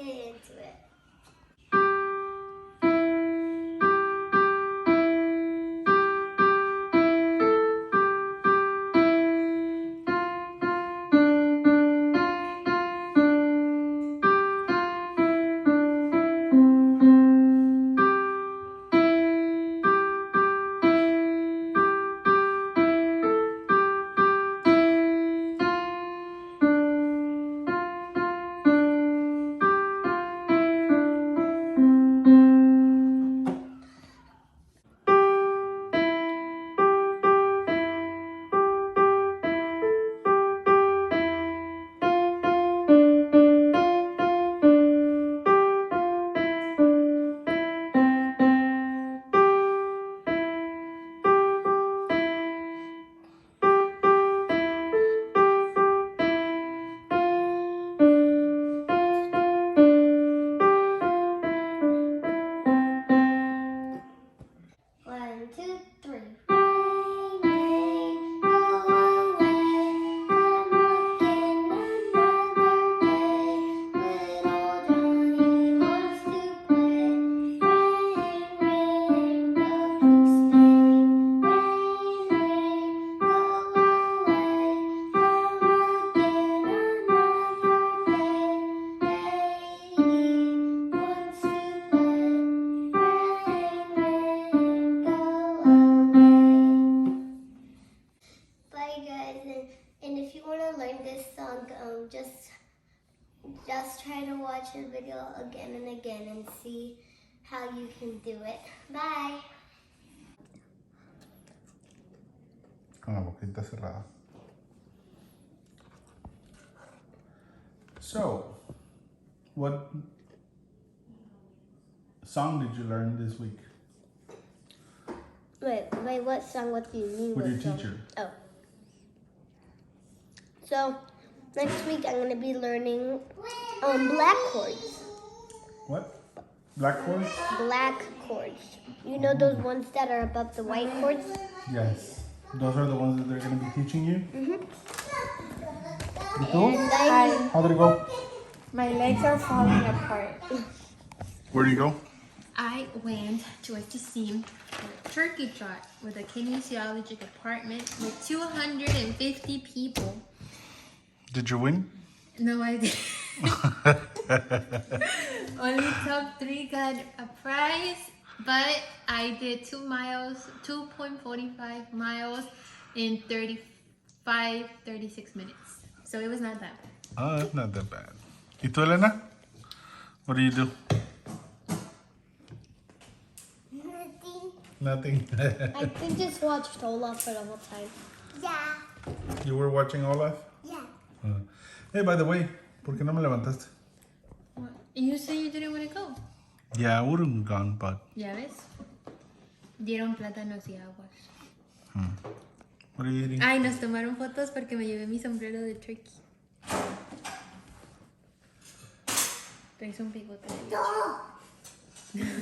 get into it. One, two, three. Rain, rain, go away. I'm looking another day. Little Johnny wants to play. Rain, rain, go to stay. Rain, rain, go away. I'm looking another day. He wants to play. Rain, rain, go away. Bye guys, and if you want to learn this song, just try to watch the video again and again and see how you can do it. Bye. Con la boquita cerrada. So, what song did you learn this week Wait, what song? What do you mean? with your what song? teacher? Oh. So, next week I'm going to be learning black chords. What? Black chords? Black chords. You know those ones that are above the white chords? Yes. Those are the ones that they're going to be teaching you? Mm-hmm. You cool? Hi. How did it go? My legs are falling apart. Where do you go? I went to a team turkey trot with a kinesiology department with 250 people. Did you win? No, I didn't. Only top 3 got a prize, but I did 2.45 miles in 36 minutes. So it was not that bad. Oh, it's not that bad. ¿Y tú, Elena? What do you do? Nothing. Nothing. I think just watched Olaf for the whole time. Yeah. You were watching Olaf? Yeah. Hey, by the way, ¿por qué no me levantaste? What? You said you didn't want to go. Yeah, I would have gone, but... ¿Ya ves? Dieron plátanos y aguas. What are you eating? Ay, nos tomaron fotos porque me llevé mi sombrero de turkey. Traes un bigote de leche.